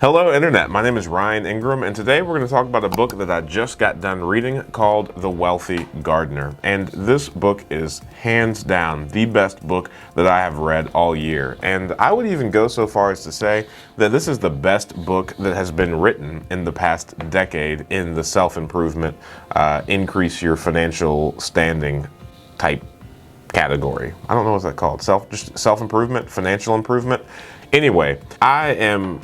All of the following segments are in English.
Hello Internet, my name is Ryan Ingram, and today we're going to talk about a book that I just got done reading called The Wealthy Gardener. And this book is hands down the best book that I have read all year. And I would even go so far as to say that this is the best book that has been written in the past decade in the self-improvement, increase your financial standing type category. I don't know what's that called. Just self-improvement, financial improvement. Anyway, I am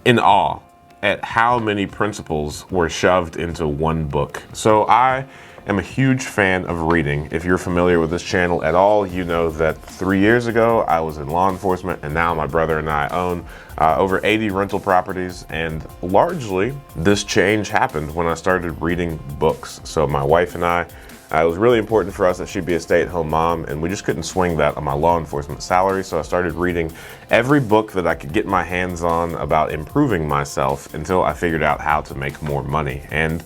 in awe at how many principles were shoved into one book. So I am a huge fan of reading. If you're familiar with this channel at all, you know that 3 years ago I was in law enforcement, and now my brother and I own over 80 rental properties, and largely this change happened when I started reading books. So my wife and I, it was really important for us that she'd be a stay-at-home mom, and we just couldn't swing that on my law enforcement salary, so I started reading every book that I could get my hands on about improving myself until I figured out how to make more money. And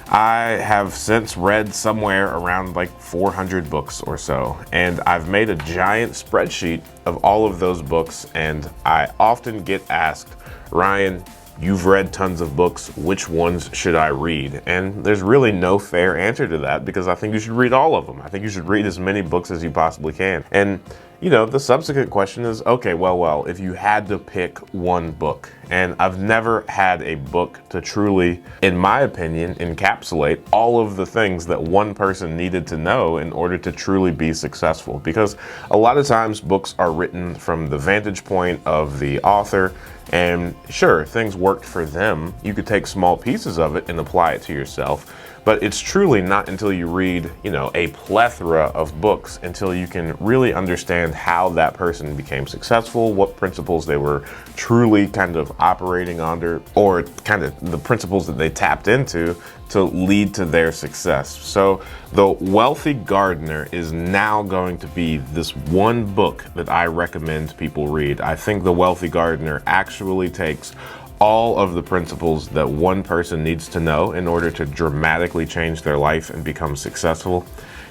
I have since read somewhere around like 400 books or so, and I've made a giant spreadsheet of all of those books, and I often get asked, Ryan, you've read tons of books, which ones should I read? And there's really no fair answer to that, because I think you should read all of them. I think you should read as many books as you possibly can. And you know, the subsequent question is, okay, well, if you had to pick one book, and I've never had a book to truly, in my opinion, encapsulate all of the things that one person needed to know in order to truly be successful. Because a lot of times books are written from the vantage point of the author, and sure, things worked for them. You could take small pieces of it and apply it to yourself. But it's truly not until you read, a plethora of books until you can really understand how that person became successful, what principles they were truly kind of operating under, or kind of the principles that they tapped into to lead to their success. So The Wealthy Gardener is now going to be this one book that I recommend people read. I think The Wealthy Gardener actually takes all of the principles that one person needs to know in order to dramatically change their life and become successful.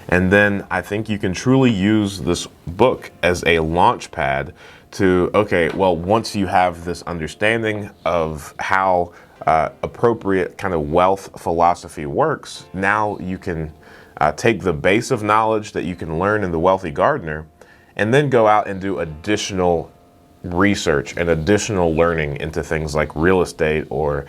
And then I think you can truly use this book as a launch pad to, okay, well, once you have this understanding of how appropriate kind of wealth philosophy works, now you can take the base of knowledge that you can learn in The Wealthy Gardener and then go out and do additional research and additional learning into things like real estate or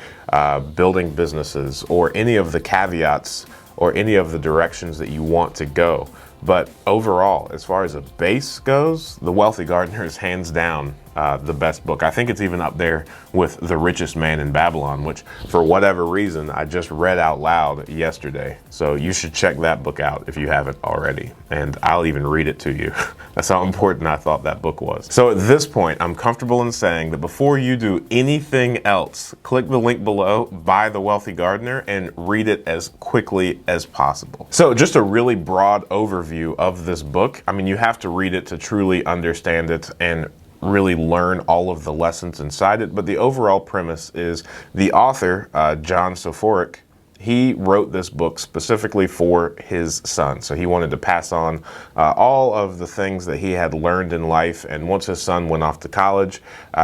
building businesses or any of the caveats or any of the directions that you want to go. But overall, as far as a base goes, The Wealthy Gardener is hands down the best book. I think it's even up there with The Richest Man in Babylon, which for whatever reason I just read out loud yesterday. So you should check that book out if you haven't already, and I'll even read it to you. That's how important I thought that book was. So at this point, I'm comfortable in saying that before you do anything else, click the link below, buy The Wealthy Gardener, and read it as quickly as possible. So just a really broad overview of this book. I mean, you have to read it to truly understand it and really learn all of the lessons inside it. But the overall premise is the author, John Soforic, he wrote this book specifically for his son. So he wanted to pass on all of the things that he had learned in life. And once his son went off to college,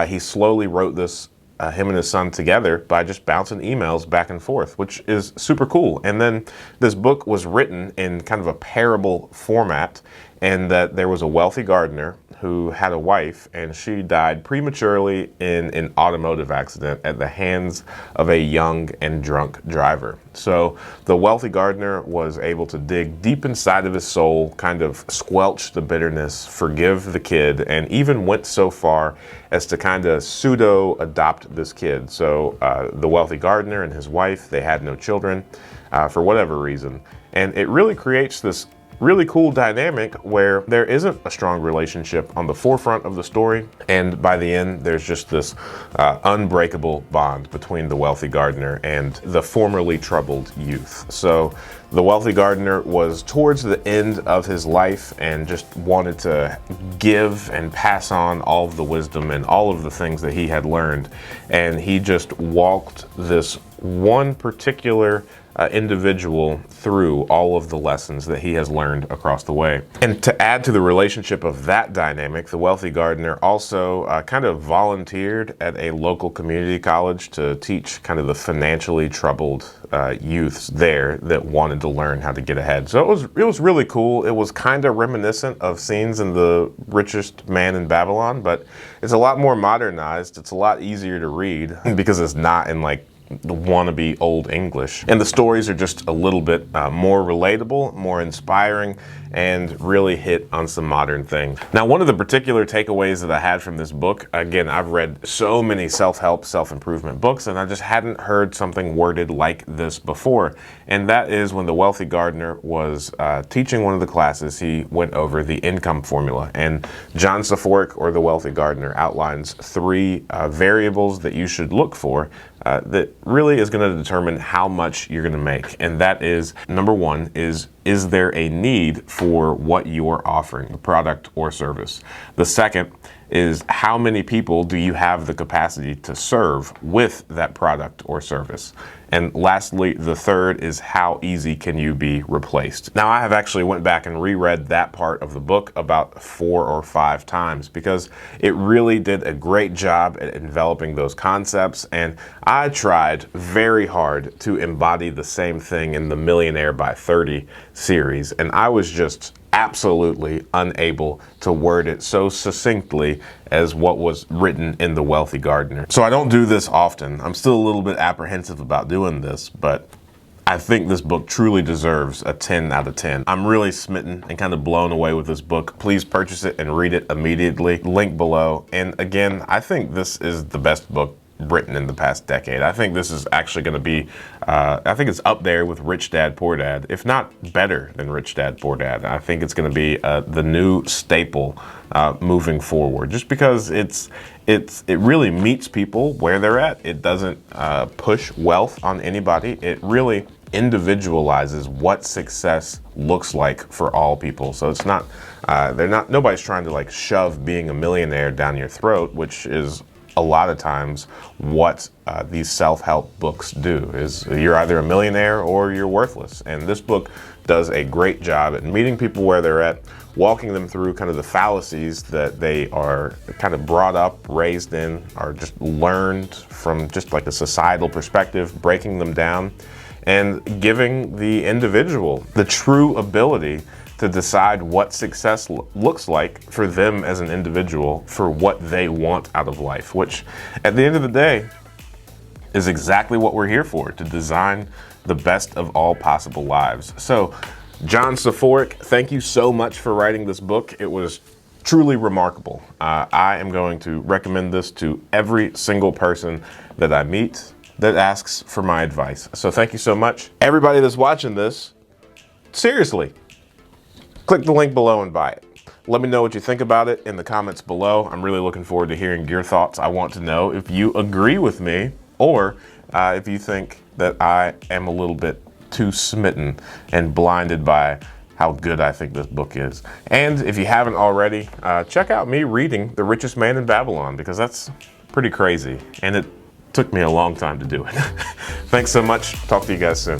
he slowly wrote this, him and his son together, by just bouncing emails back and forth, which is super cool. And then this book was written in kind of a parable format, and that there was a wealthy gardener who had a wife, and she died prematurely in an automotive accident at the hands of a young and drunk driver. So the wealthy gardener was able to dig deep inside of his soul, kind of squelch the bitterness, forgive the kid, and even went so far as to kind of pseudo-adopt this kid. So the wealthy gardener and his wife, they had no children for whatever reason. And it really creates this really cool dynamic where there isn't a strong relationship on the forefront of the story, and by the end there's just this unbreakable bond between the wealthy gardener and the formerly troubled youth. So the wealthy gardener was towards the end of his life and just wanted to give and pass on all of the wisdom and all of the things that he had learned, and he just walked this one particular individual through all of the lessons that he has learned across the way. And to add to the relationship of that dynamic, the wealthy gardener also kind of volunteered at a local community college to teach kind of the financially troubled youths there that wanted to learn how to get ahead. So it was really cool. It was kind of reminiscent of scenes in The Richest Man in Babylon, but it's a lot more modernized. It's a lot easier to read because it's not in like the wannabe old English. And the stories are just a little bit more relatable, more inspiring, and really hit on some modern things. Now, one of the particular takeaways that I had from this book, again, I've read so many self-help, self-improvement books, and I just hadn't heard something worded like this before. And that is when the wealthy gardener was teaching one of the classes, he went over the income formula. And John Saforic, or the wealthy gardener, outlines three variables that you should look for that really is going to determine how much you're going to make. And that is, number one, is there a need for what you're offering, a product or service? The second is, how many people do you have the capacity to serve with that product or service? And lastly, the third is, how easy can you be replaced? Now, I have actually went back and reread that part of the book about 4 or 5 times because it really did a great job at enveloping those concepts. And I tried very hard to embody the same thing in the Millionaire by 30 series. And I was just absolutely unable to word it so succinctly as what was written in The Wealthy Gardener. So I don't do this often. I'm still a little bit apprehensive about doing this, but I think this book truly deserves a 10 out of 10. I'm really smitten and kind of blown away with this book. Please purchase it and read it immediately. Link below. And again, I think this is the best book written in the past decade. I think this is actually going to be, I think it's up there with Rich Dad, Poor Dad, if not better than Rich Dad, Poor Dad. I think it's going to be the new staple moving forward, just because it really meets people where they're at. It doesn't push wealth on anybody. It really individualizes what success looks like for all people. So it's not, nobody's trying to like shove being a millionaire down your throat, which is a lot of times what these self-help books do. Is you're either a millionaire or you're worthless. And this book does a great job at meeting people where they're at, walking them through kind of the fallacies that they are kind of brought up, raised in, or just learned from just like a societal perspective, breaking them down, and giving the individual the true ability to decide what success looks like for them as an individual, for what they want out of life, which at the end of the day is exactly what we're here for, to design the best of all possible lives. So, John Saforic, thank you so much for writing this book. It was truly remarkable. I am going to recommend this to every single person that I meet that asks for my advice. So thank you so much. Everybody that's watching this, seriously, click the link below and buy it. Let me know what you think about it in the comments below. I'm really looking forward to hearing your thoughts. I want to know if you agree with me or if you think that I am a little bit too smitten and blinded by how good I think this book is. And if you haven't already, check out me reading The Richest Man in Babylon, because that's pretty crazy. And it took me a long time to do it. Thanks so much. Talk to you guys soon.